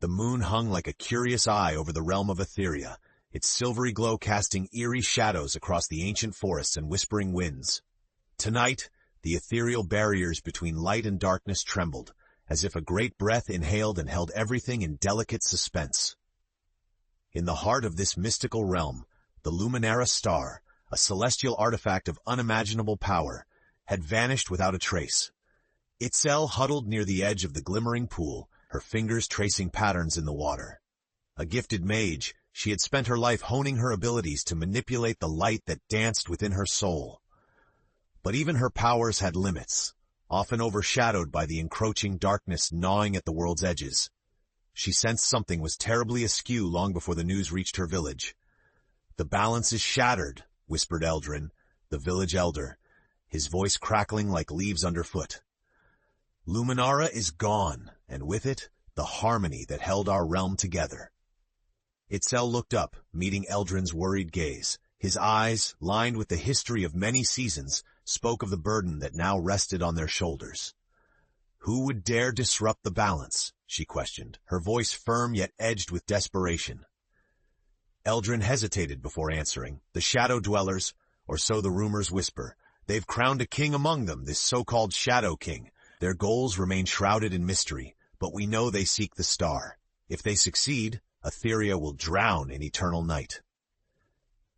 The moon hung like a curious eye over the realm of Aetheria, its silvery glow casting eerie shadows across the ancient forests and whispering winds. Tonight, the ethereal barriers between light and darkness trembled, as if a great breath inhaled and held everything in delicate suspense. In the heart of this mystical realm, the Luminara star, a celestial artifact of unimaginable power, had vanished without a trace. Itzel huddled near the edge of the glimmering pool, her fingers tracing patterns in the water. A gifted mage, she had spent her life honing her abilities to manipulate the light that danced within her soul. But even her powers had limits, often overshadowed by the encroaching darkness gnawing at the world's edges. She sensed something was terribly askew long before the news reached her village. "The balance is shattered," whispered Eldrin, the village elder, his voice crackling like leaves underfoot. "Luminara is gone, and with it, the harmony that held our realm together." Itzel looked up, meeting Eldrin's worried gaze. His eyes, lined with the history of many seasons, spoke of the burden that now rested on their shoulders. "Who would dare disrupt the balance?" she questioned, her voice firm yet edged with desperation. Eldrin hesitated before answering. "The Shadow Dwellers, or so the rumors whisper. They've crowned a king among them, this so-called Shadow King. Their goals remain shrouded in mystery, but we know they seek the star. If they succeed, Aetheria will drown in eternal night."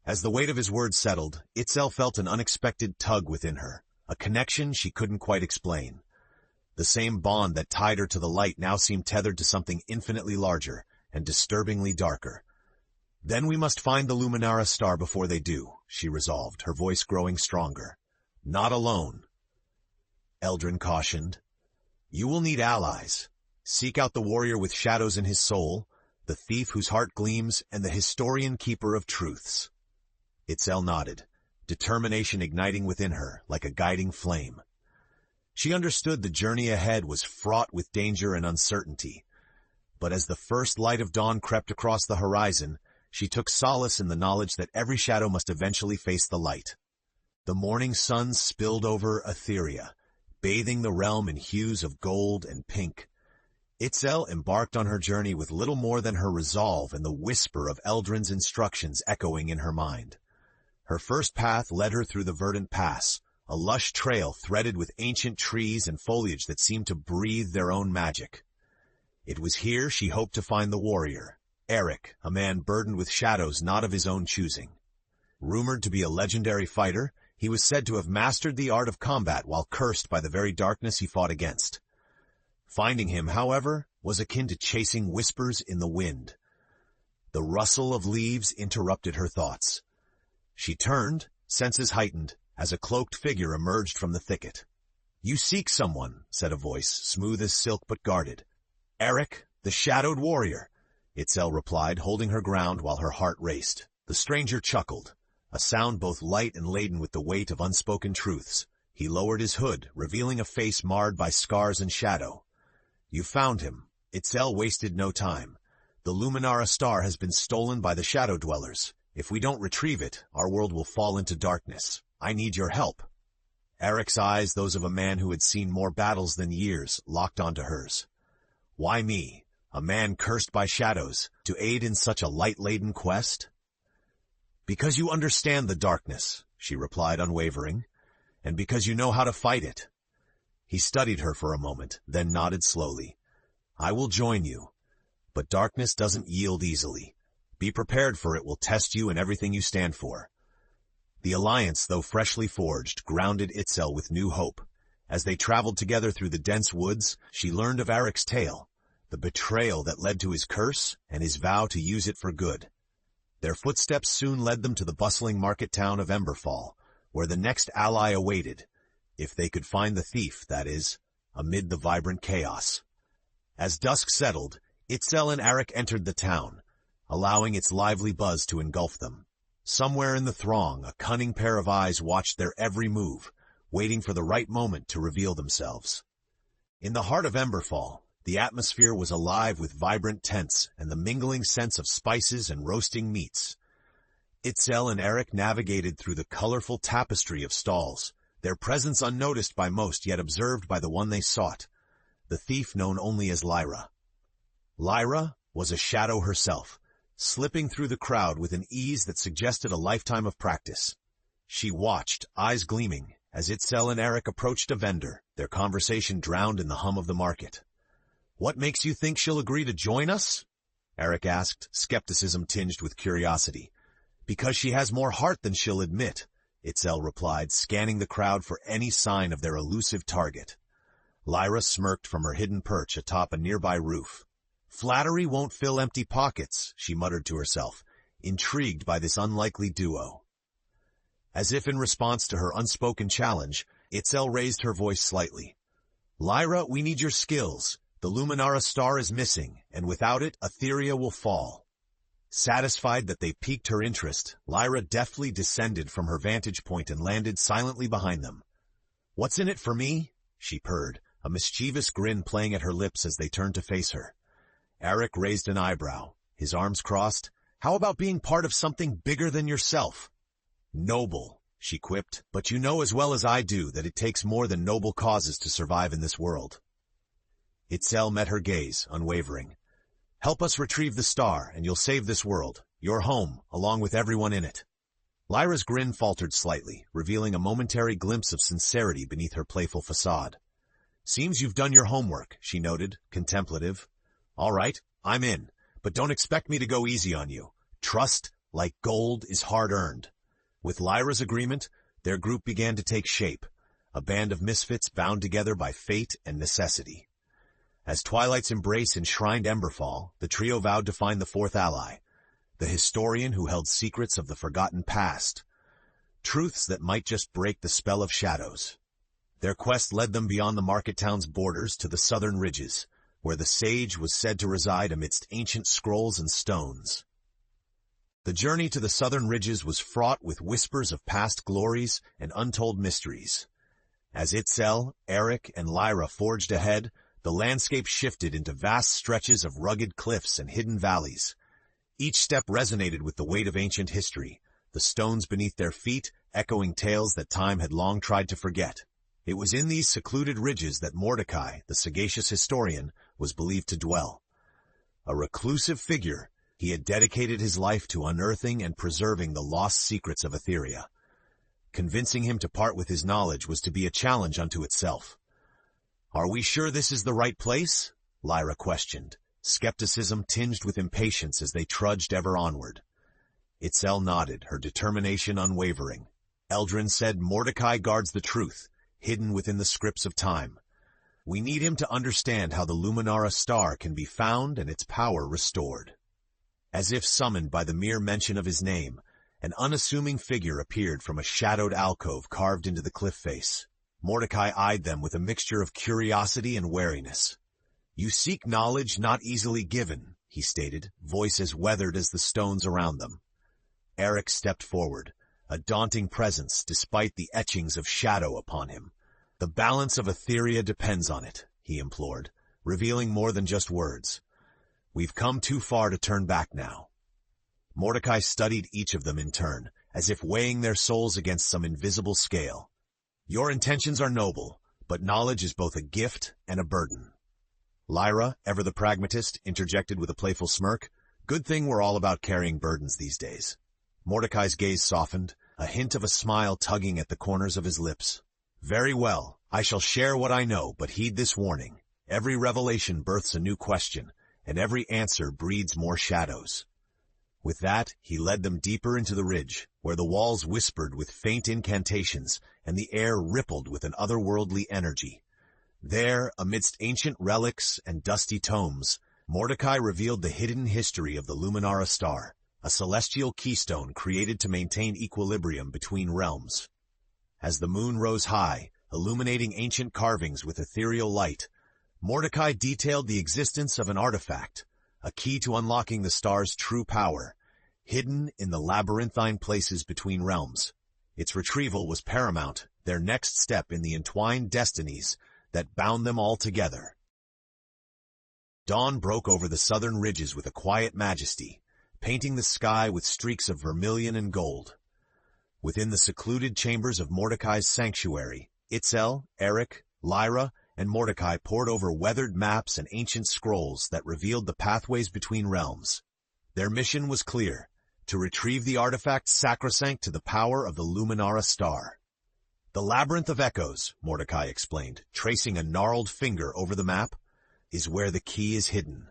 As the weight of his words settled, Itzel felt an unexpected tug within her, a connection she couldn't quite explain. The same bond that tied her to the light now seemed tethered to something infinitely larger and disturbingly darker. "Then we must find the Luminara star before they do," she resolved, her voice growing stronger. "Not alone." Eldrin cautioned. "You will need allies. Seek out the warrior with shadows in his soul, the thief whose heart gleams, and the historian keeper of truths." Itzel nodded, determination igniting within her like a guiding flame. She understood the journey ahead was fraught with danger and uncertainty, but as the first light of dawn crept across the horizon, she took solace in the knowledge that every shadow must eventually face the light. The morning sun spilled over Aetheria, bathing the realm in hues of gold and pink. Itzel embarked on her journey with little more than her resolve and the whisper of Eldrin's instructions echoing in her mind. Her first path led her through the verdant pass, a lush trail threaded with ancient trees and foliage that seemed to breathe their own magic. It was here she hoped to find the warrior, Eric, a man burdened with shadows not of his own choosing. Rumored to be a legendary fighter, he was said to have mastered the art of combat while cursed by the very darkness he fought against. Finding him, however, was akin to chasing whispers in the wind. The rustle of leaves interrupted her thoughts. She turned, senses heightened, as a cloaked figure emerged from the thicket. "You seek someone," said a voice, smooth as silk but guarded. "Eric, the shadowed warrior," Itzel replied, holding her ground while her heart raced. The stranger chuckled, a sound both light and laden with the weight of unspoken truths. He lowered his hood, revealing a face marred by scars and shadow. "You found him." Itzel wasted no time. "The Luminara star has been stolen by the Shadow Dwellers. If we don't retrieve it, our world will fall into darkness. I need your help." Eric's eyes, those of a man who had seen more battles than years, locked onto hers. "Why me, a man cursed by shadows, to aid in such a light-laden quest?" "Because you understand the darkness," she replied unwavering, "and because you know how to fight it." He studied her for a moment, then nodded slowly. "I will join you, but darkness doesn't yield easily. Be prepared, for it will test you and everything you stand for." The alliance, though freshly forged, grounded Itzel with new hope. As they traveled together through the dense woods, she learned of Eric's tale, the betrayal that led to his curse and his vow to use it for good. Their footsteps soon led them to the bustling market town of Emberfall, where the next ally awaited, if they could find the thief, that is, amid the vibrant chaos. As dusk settled, Itzel and Eric entered the town, allowing its lively buzz to engulf them. Somewhere in the throng, a cunning pair of eyes watched their every move, waiting for the right moment to reveal themselves. In the heart of Emberfall, the atmosphere was alive with vibrant tents and the mingling scents of spices and roasting meats. Itzel and Eric navigated through the colorful tapestry of stalls, their presence unnoticed by most yet observed by the one they sought, the thief known only as Lyra. Lyra was a shadow herself, slipping through the crowd with an ease that suggested a lifetime of practice. She watched, eyes gleaming, as Itzel and Eric approached a vendor, their conversation drowned in the hum of the market. "What makes you think she'll agree to join us?" Eric asked, skepticism tinged with curiosity. "Because she has more heart than she'll admit," Itzel replied, scanning the crowd for any sign of their elusive target. Lyra smirked from her hidden perch atop a nearby roof. "Flattery won't fill empty pockets," she muttered to herself, intrigued by this unlikely duo. As if in response to her unspoken challenge, Itzel raised her voice slightly. "Lyra, we need your skills. The Luminara star is missing, and without it, Aetheria will fall." Satisfied that they piqued her interest, Lyra deftly descended from her vantage point and landed silently behind them. "What's in it for me?" she purred, a mischievous grin playing at her lips as they turned to face her. Eric raised an eyebrow, his arms crossed. "How about being part of something bigger than yourself?" "Noble," she quipped, "but you know as well as I do that it takes more than noble causes to survive in this world." Itzel met her gaze, unwavering. "Help us retrieve the star, and you'll save this world, your home, along with everyone in it." Lyra's grin faltered slightly, revealing a momentary glimpse of sincerity beneath her playful facade. "Seems you've done your homework," she noted, contemplative. "All right, I'm in, but don't expect me to go easy on you. Trust, like gold, is hard-earned." With Lyra's agreement, their group began to take shape, a band of misfits bound together by fate and necessity. As Twilight's embrace enshrined Emberfall, the trio vowed to find the fourth ally, the historian who held secrets of the forgotten past, truths that might just break the spell of shadows. Their quest led them beyond the market town's borders to the southern ridges, where the sage was said to reside amidst ancient scrolls and stones. The journey to the southern ridges was fraught with whispers of past glories and untold mysteries. As Itzel, Eric, and Lyra forged ahead, the landscape shifted into vast stretches of rugged cliffs and hidden valleys. Each step resonated with the weight of ancient history, the stones beneath their feet echoing tales that time had long tried to forget. It was in these secluded ridges that Mordecai, the sagacious historian, was believed to dwell. A reclusive figure, he had dedicated his life to unearthing and preserving the lost secrets of Aetheria. Convincing him to part with his knowledge was to be a challenge unto itself. "Are we sure this is the right place?" Lyra questioned, skepticism tinged with impatience as they trudged ever onward. Itzel nodded, her determination unwavering. Eldrin said Mordecai guards the truth, hidden within the scripts of time. We need him to understand how the Luminara star can be found and its power restored. As if summoned by the mere mention of his name, an unassuming figure appeared from a shadowed alcove carved into the cliff face. Mordecai eyed them with a mixture of curiosity and wariness. "You seek knowledge not easily given," he stated, voice as weathered as the stones around them. Eric stepped forward, a daunting presence despite the etchings of shadow upon him. "The balance of Aetheria depends on it," he implored, revealing more than just words. "We've come too far to turn back now." Mordecai studied each of them in turn, as if weighing their souls against some invisible scale. "Your intentions are noble, but knowledge is both a gift and a burden." Lyra, ever the pragmatist, interjected with a playful smirk. "Good thing we're all about carrying burdens these days." Mordecai's gaze softened, a hint of a smile tugging at the corners of his lips. "Very well, I shall share what I know, but heed this warning. Every revelation births a new question, and every answer breeds more shadows." With that, he led them deeper into the ridge, where the walls whispered with faint incantations, and the air rippled with an otherworldly energy. There, amidst ancient relics and dusty tomes, Mordecai revealed the hidden history of the Luminara star, a celestial keystone created to maintain equilibrium between realms. As the moon rose high, illuminating ancient carvings with ethereal light, Mordecai detailed the existence of an artifact, a key to unlocking the star's true power, hidden in the labyrinthine places between realms. Its retrieval was paramount, their next step in the entwined destinies that bound them all together. Dawn broke over the southern ridges with a quiet majesty, painting the sky with streaks of vermilion and gold. Within the secluded chambers of Mordecai's sanctuary, Itzel, Eric, Lyra, and Mordecai pored over weathered maps and ancient scrolls that revealed the pathways between realms. Their mission was clear: to retrieve the artifact sacrosanct to the power of the Luminara star. "The Labyrinth of Echoes," Mordecai explained, tracing a gnarled finger over the map, "is where the key is hidden,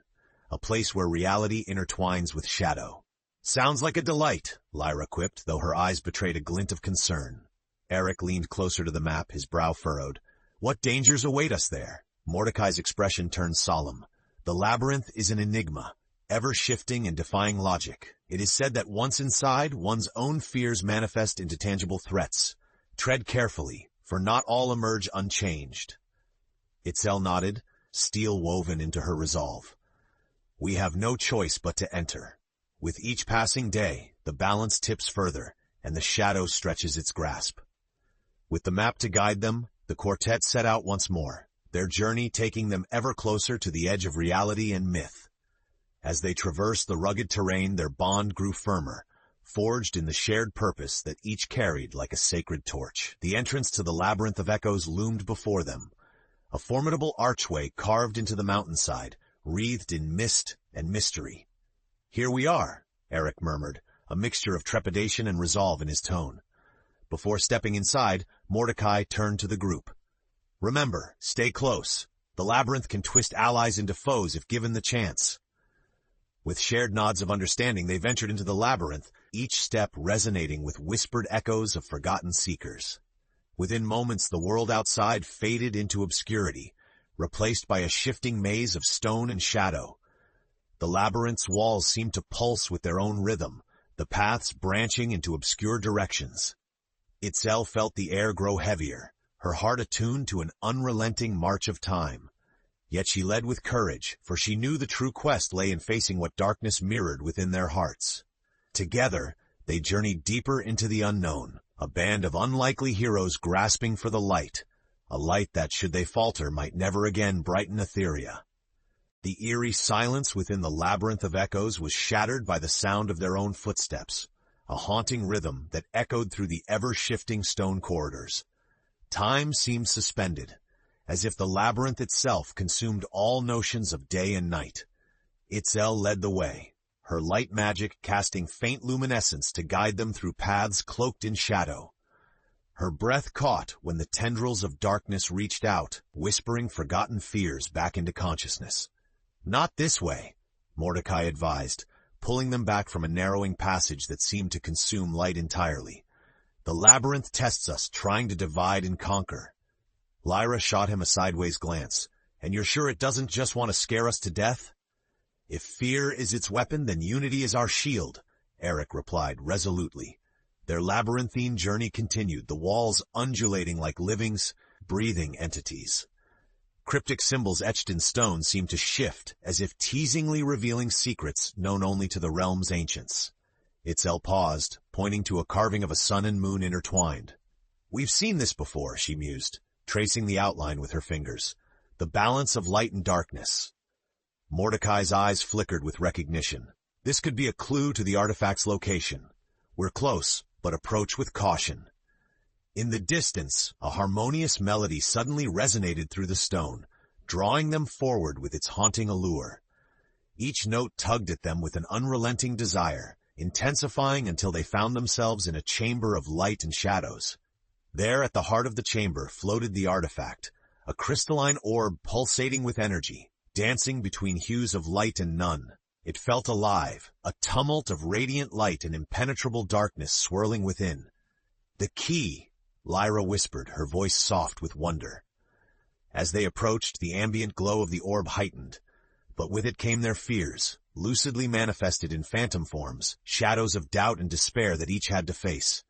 a place where reality intertwines with shadow." "Sounds like a delight," Lyra quipped, though her eyes betrayed a glint of concern. Eric leaned closer to the map, his brow furrowed. "What dangers await us there?" Mordecai's expression turned solemn. "The labyrinth is an enigma, ever-shifting and defying logic. It is said that once inside, one's own fears manifest into tangible threats. Tread carefully, for not all emerge unchanged." Itzel nodded, steel woven into her resolve. "We have no choice but to enter. With each passing day, the balance tips further, and the shadow stretches its grasp." With the map to guide them, the quartet set out once more, their journey taking them ever closer to the edge of reality and myth. As they traversed the rugged terrain, their bond grew firmer, forged in the shared purpose that each carried like a sacred torch. The entrance to the Labyrinth of Echoes loomed before them, a formidable archway carved into the mountainside, wreathed in mist and mystery. "Here we are," Eric murmured, a mixture of trepidation and resolve in his tone. Before stepping inside, Mordecai turned to the group. "Remember, stay close. The labyrinth can twist allies into foes if given the chance." With shared nods of understanding, they ventured into the labyrinth, each step resonating with whispered echoes of forgotten seekers. Within moments, the world outside faded into obscurity, replaced by a shifting maze of stone and shadow. The labyrinth's walls seemed to pulse with their own rhythm, the paths branching into obscure directions. Itzel felt the air grow heavier, her heart attuned to an unrelenting march of time. Yet she led with courage, for she knew the true quest lay in facing what darkness mirrored within their hearts. Together, they journeyed deeper into the unknown, a band of unlikely heroes grasping for the light, a light that, should they falter, might never again brighten Aetheria. The eerie silence within the Labyrinth of Echoes was shattered by the sound of their own footsteps, a haunting rhythm that echoed through the ever-shifting stone corridors. Time seemed suspended, as if the labyrinth itself consumed all notions of day and night. Itzel led the way, her light magic casting faint luminescence to guide them through paths cloaked in shadow. Her breath caught when the tendrils of darkness reached out, whispering forgotten fears back into consciousness. "Not this way," Mordecai advised, pulling them back from a narrowing passage that seemed to consume light entirely. "The labyrinth tests us, trying to divide and conquer." Lyra shot him a sideways glance. "And you're sure it doesn't just want to scare us to death?" "If fear is its weapon, then unity is our shield," Eric replied resolutely. Their labyrinthine journey continued, the walls undulating like living, breathing entities. Cryptic symbols etched in stone seemed to shift, as if teasingly revealing secrets known only to the realm's ancients. Itzel paused, pointing to a carving of a sun and moon intertwined. "We've seen this before," she mused, tracing the outline with her fingers. "The balance of light and darkness." Mordecai's eyes flickered with recognition. "This could be a clue to the artifact's location. We're close, but approach with caution." In the distance, a harmonious melody suddenly resonated through the stone, drawing them forward with its haunting allure. Each note tugged at them with an unrelenting desire, intensifying until they found themselves in a chamber of light and shadows. There, at the heart of the chamber, floated the artifact, a crystalline orb pulsating with energy, dancing between hues of light and none. It felt alive, a tumult of radiant light and impenetrable darkness swirling within. "The key," Lyra whispered, her voice soft with wonder. As they approached, the ambient glow of the orb heightened, but with it came their fears, lucidly manifested in phantom forms, shadows of doubt and despair that each had to face.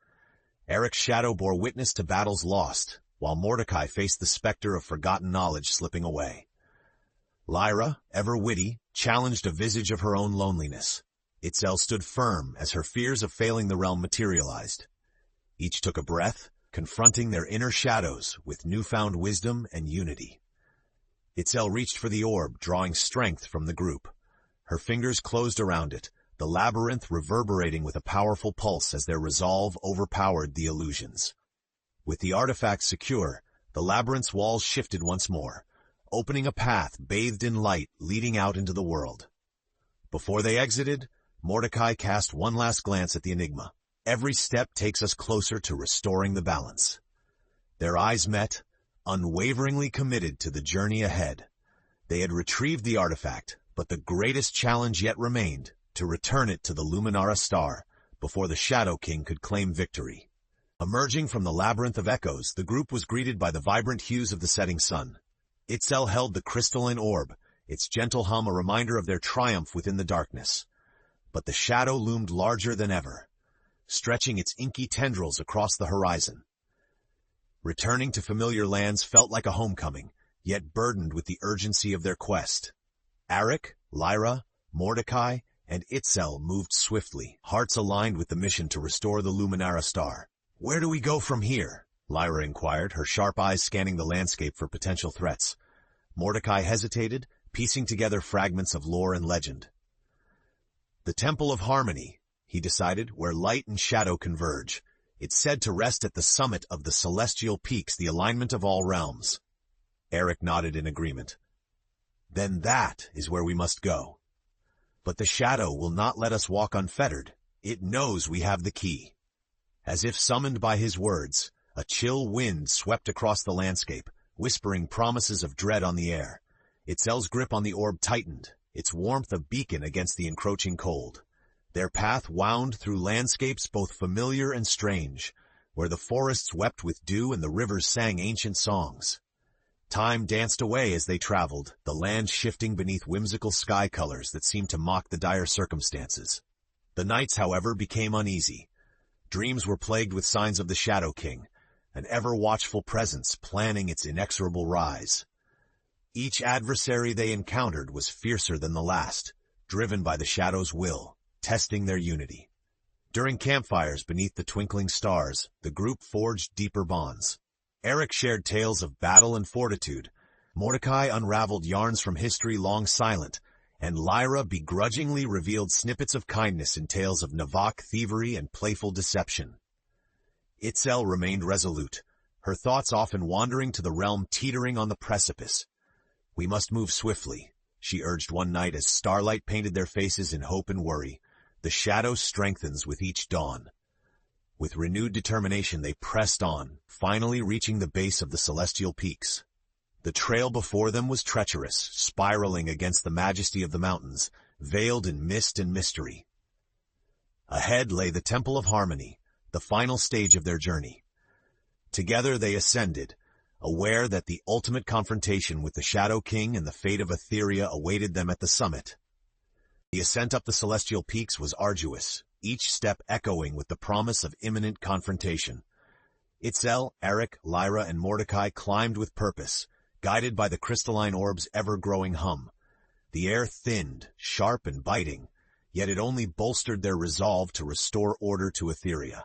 Eric's shadow bore witness to battles lost, while Mordecai faced the specter of forgotten knowledge slipping away. Lyra, ever witty, challenged a visage of her own loneliness. Itzel stood firm as her fears of failing the realm materialized. Each took a breath, confronting their inner shadows with newfound wisdom and unity. Itzel reached for the orb, drawing strength from the group. Her fingers closed around it, the labyrinth reverberating with a powerful pulse as their resolve overpowered the illusions. With the artifact secure, The labyrinth's walls shifted once more, opening a path bathed in light leading out into the world. Before they exited, Mordecai cast one last glance at the enigma. Every step takes us closer to restoring the balance. Their eyes met, unwaveringly committed to the journey ahead. They had retrieved the artifact, but the greatest challenge yet remained, to return it to the Luminara star, before the Shadow King could claim victory. Emerging from the labyrinth of echoes, the group was greeted by the vibrant hues of the setting sun. Itzel held the crystalline orb, its gentle hum a reminder of their triumph within the darkness. But the shadow loomed larger than ever, stretching its inky tendrils across the horizon. Returning to familiar lands felt like a homecoming, yet burdened with the urgency of their quest. Arik, Lyra, Mordecai, and Itzel moved swiftly, hearts aligned with the mission to restore the Luminara star. "Where do we go from here?" Lyra inquired, her sharp eyes scanning the landscape for potential threats. Mordecai hesitated, piecing together fragments of lore and legend. "The Temple of Harmony," he decided, "where light and shadow converge. It's said to rest at the summit of the celestial peaks, the alignment of all realms." Arik nodded in agreement. "Then that is where we must go. But the shadow will not let us walk unfettered. It knows we have the key." As if summoned by his words, a chill wind swept across the landscape, whispering promises of dread on the air. Itzel's grip on the orb tightened, its warmth a beacon against the encroaching cold. Their path wound through landscapes both familiar and strange, where the forests wept with dew and the rivers sang ancient songs. Time danced away as they traveled, the land shifting beneath whimsical sky colors that seemed to mock the dire circumstances. The nights, however, became uneasy. Dreams were plagued with signs of the Shadow King, an ever-watchful presence planning its inexorable rise. Each adversary they encountered was fiercer than the last, driven by the Shadow's will, testing their unity. During campfires beneath the twinkling stars, the group forged deeper bonds. Arik shared tales of battle and fortitude, Mordecai unraveled yarns from history long silent, and Lyra begrudgingly revealed snippets of kindness in tales of Navak thievery and playful deception. Itzel remained resolute, her thoughts often wandering to the realm teetering on the precipice. "We must move swiftly," she urged one night as starlight painted their faces in hope and worry. "The shadow strengthens with each dawn." With renewed determination they pressed on, finally reaching the base of the celestial peaks. The trail before them was treacherous, spiraling against the majesty of the mountains, veiled in mist and mystery. Ahead lay the Temple of Harmony, the final stage of their journey. Together they ascended, aware that the ultimate confrontation with the Shadow King and the fate of Aetheria awaited them at the summit. The ascent up the celestial peaks was arduous, each step echoing with the promise of imminent confrontation. Itzel, Arik, Lyra, and Mordecai climbed with purpose, guided by the crystalline orb's ever-growing hum. The air thinned, sharp and biting, yet it only bolstered their resolve to restore order to Aetheria.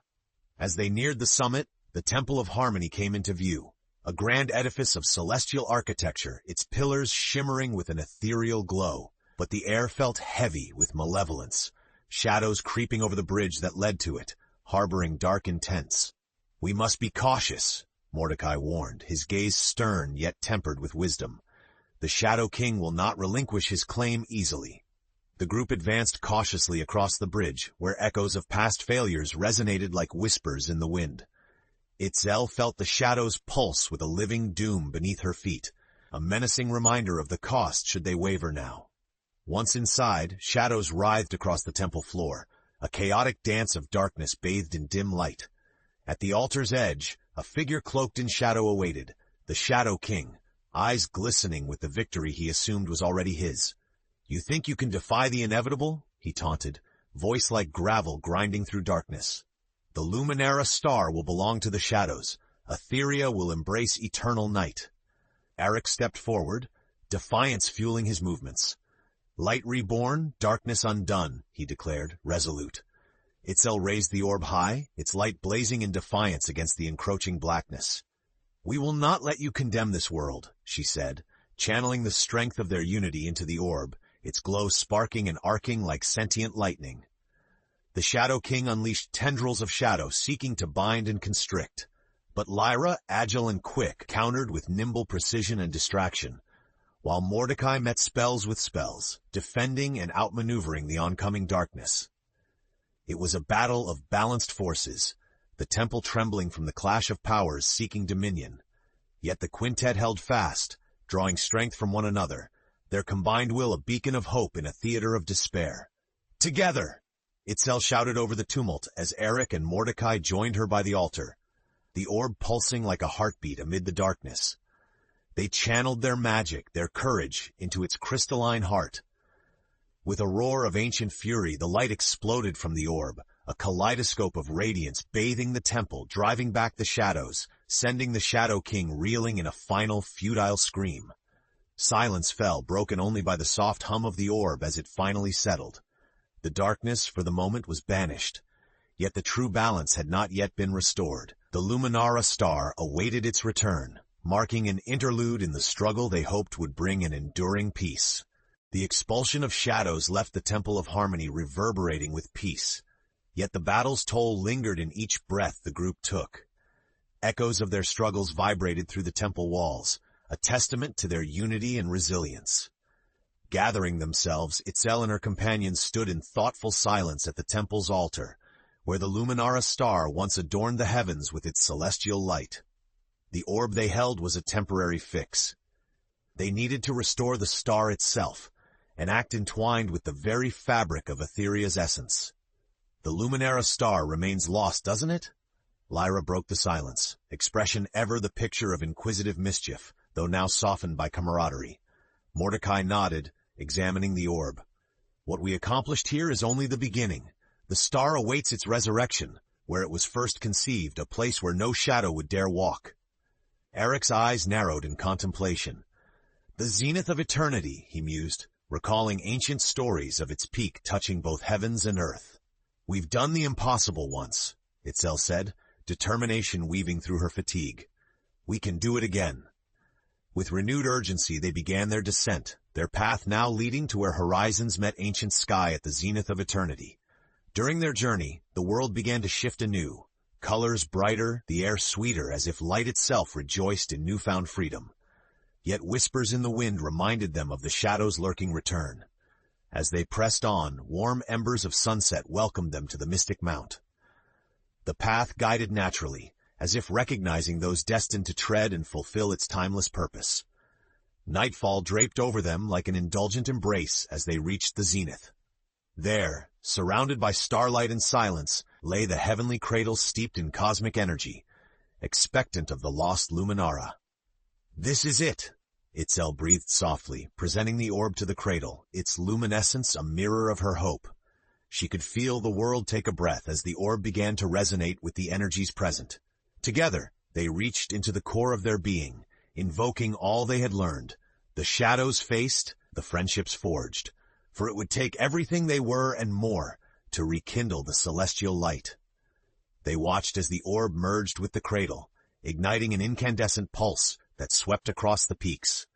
As they neared the summit, the Temple of Harmony came into view, a grand edifice of celestial architecture, its pillars shimmering with an ethereal glow. But the air felt heavy with malevolence, shadows creeping over the bridge that led to it, harboring dark intents. "We must be cautious," Mordecai warned, his gaze stern yet tempered with wisdom. "The Shadow King will not relinquish his claim easily." The group advanced cautiously across the bridge, where echoes of past failures resonated like whispers in the wind. Itzel felt the shadows pulse with a living doom beneath her feet, a menacing reminder of the cost should they waver now. Once inside, shadows writhed across the temple floor, a chaotic dance of darkness bathed in dim light. At the altar's edge, a figure cloaked in shadow awaited, the Shadow King, eyes glistening with the victory he assumed was already his. "You think you can defy the inevitable?" he taunted, voice like gravel grinding through darkness. "The Luminara star will belong to the shadows. Aetheria will embrace eternal night." Arik stepped forward, defiance fueling his movements. "Light reborn, darkness undone," he declared, resolute. Itzel raised the orb high, its light blazing in defiance against the encroaching blackness. "We will not let you condemn this world," she said, channeling the strength of their unity into the orb, its glow sparking and arcing like sentient lightning. The Shadow King unleashed tendrils of shadow seeking to bind and constrict. But Lyra, agile and quick, countered with nimble precision and distraction, while Mordecai met spells with spells, defending and outmaneuvering the oncoming darkness. It was a battle of balanced forces, the temple trembling from the clash of powers seeking dominion. Yet the quintet held fast, drawing strength from one another, their combined will a beacon of hope in a theater of despair. "Together!" Itzel shouted over the tumult as Eric and Mordecai joined her by the altar, the orb pulsing like a heartbeat amid the darkness. They channeled their magic, their courage, into its crystalline heart. With a roar of ancient fury, the light exploded from the orb, a kaleidoscope of radiance bathing the temple, driving back the shadows, sending the Shadow King reeling in a final, futile scream. Silence fell, broken only by the soft hum of the orb as it finally settled. The darkness, for the moment, was banished. Yet the true balance had not yet been restored. The Luminara star awaited its return, marking an interlude in the struggle they hoped would bring an enduring peace. The expulsion of shadows left the Temple of Harmony reverberating with peace. Yet the battle's toll lingered in each breath the group took. Echoes of their struggles vibrated through the temple walls, a testament to their unity and resilience. Gathering themselves, Itzel and her companions stood in thoughtful silence at the temple's altar, where the Luminara star once adorned the heavens with its celestial light. The orb they held was a temporary fix. They needed to restore the star itself, an act entwined with the very fabric of Aetheria's essence. "The Luminara star remains lost, doesn't it?" Lyra broke the silence, expression ever the picture of inquisitive mischief, though now softened by camaraderie. Mordecai nodded, examining the orb. "What we accomplished here is only the beginning. The star awaits its resurrection, where it was first conceived, a place where no shadow would dare walk." Eric's eyes narrowed in contemplation. "The zenith of eternity," he mused, recalling ancient stories of its peak touching both heavens and earth. "We've done the impossible once," Itzel said, determination weaving through her fatigue. "We can do it again." With renewed urgency they began their descent, their path now leading to where horizons met ancient sky at the zenith of eternity. During their journey, the world began to shift anew, colors brighter, the air sweeter, as if light itself rejoiced in newfound freedom. Yet whispers in the wind reminded them of the shadow's lurking return. As they pressed on, warm embers of sunset welcomed them to the mystic mount. The path guided naturally, as if recognizing those destined to tread and fulfill its timeless purpose. Nightfall draped over them like an indulgent embrace as they reached the zenith. There, surrounded by starlight and silence, lay the heavenly cradle steeped in cosmic energy, expectant of the lost Luminara. "This is it," Itzel breathed softly, presenting the orb to the cradle, its luminescence a mirror of her hope. She could feel the world take a breath as the orb began to resonate with the energies present. Together, they reached into the core of their being, invoking all they had learned, the shadows faced, the friendships forged, for it would take everything they were and more to rekindle the celestial light. They watched as the orb merged with the cradle, igniting an incandescent pulse that swept across the peaks.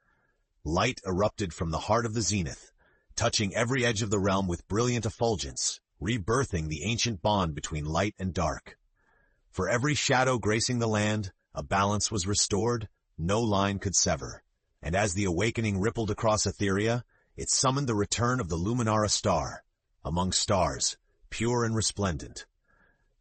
Light erupted from the heart of the zenith, touching every edge of the realm with brilliant effulgence, rebirthing the ancient bond between light and dark. For every shadow gracing the land, a balance was restored, no line could sever. And as the awakening rippled across Aetheria, it summoned the return of the Luminara star, among stars, pure and resplendent.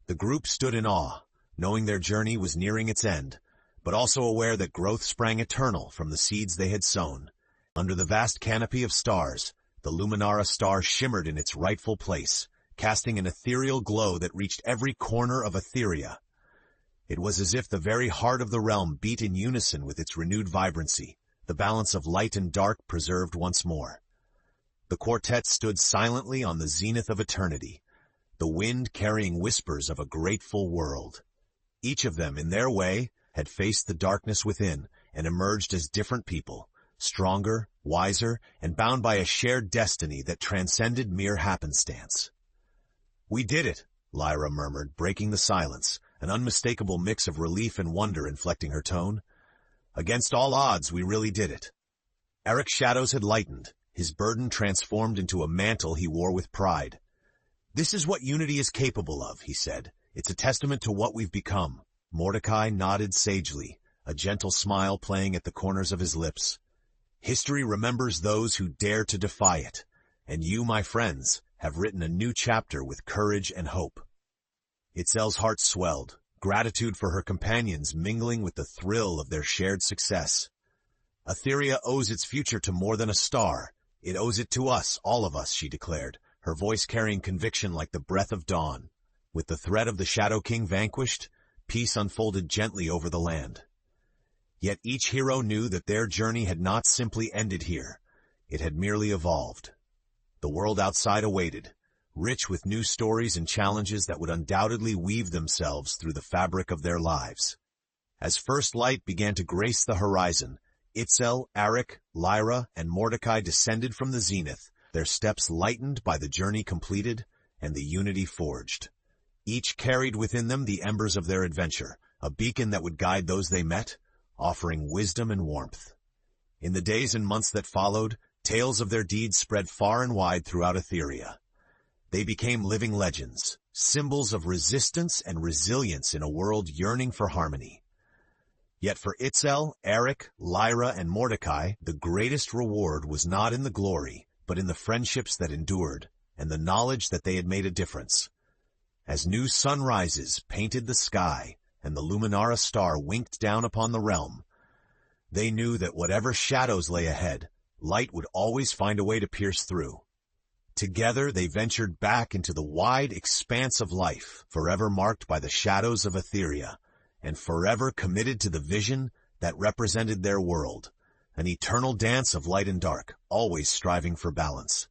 The group stood in awe, knowing their journey was nearing its end, but also aware that growth sprang eternal from the seeds they had sown. Under the vast canopy of stars, the Luminara star shimmered in its rightful place, casting an ethereal glow that reached every corner of Aetheria. It was as if the very heart of the realm beat in unison with its renewed vibrancy, the balance of light and dark preserved once more. The quartet stood silently on the zenith of eternity, the wind carrying whispers of a grateful world. Each of them, in their way, had faced the darkness within and emerged as different people, stronger, wiser, and bound by a shared destiny that transcended mere happenstance. "We did it," Lyra murmured, breaking the silence, an unmistakable mix of relief and wonder inflecting her tone. "Against all odds, we really did it." Eric's shadows had lightened, his burden transformed into a mantle he wore with pride. "This is what unity is capable of," he said. "It's a testament to what we've become." Mordecai nodded sagely, a gentle smile playing at the corners of his lips. History remembers those who dare to defy it, and you, my friends, have written a new chapter with courage and hope. Itzel's heart swelled, gratitude for her companions mingling with the thrill of their shared success. Aetheria owes its future to more than a star. It owes it to us, all of us, she declared, her voice carrying conviction like the breath of dawn. With the threat of the Shadow King vanquished, peace unfolded gently over the land. Yet each hero knew that their journey had not simply ended here. It had merely evolved. The world outside awaited, rich with new stories and challenges that would undoubtedly weave themselves through the fabric of their lives. As first light began to grace the horizon, Itzel, Arik, Lyra, and Mordecai descended from the zenith, their steps lightened by the journey completed and the unity forged. Each carried within them the embers of their adventure, a beacon that would guide those they met, offering wisdom and warmth. In the days and months that followed, tales of their deeds spread far and wide throughout Aetheria. They became living legends, symbols of resistance and resilience in a world yearning for harmony. Yet for Itzel, Arik, Lyra, and Mordecai, the greatest reward was not in the glory, but in the friendships that endured, and the knowledge that they had made a difference. As new sunrises painted the sky, and the Luminara star winked down upon the realm, they knew that whatever shadows lay ahead, light would always find a way to pierce through. Together they ventured back into the wide expanse of life, forever marked by the shadows of Aetheria, and forever committed to the vision that represented their world, an eternal dance of light and dark, always striving for balance.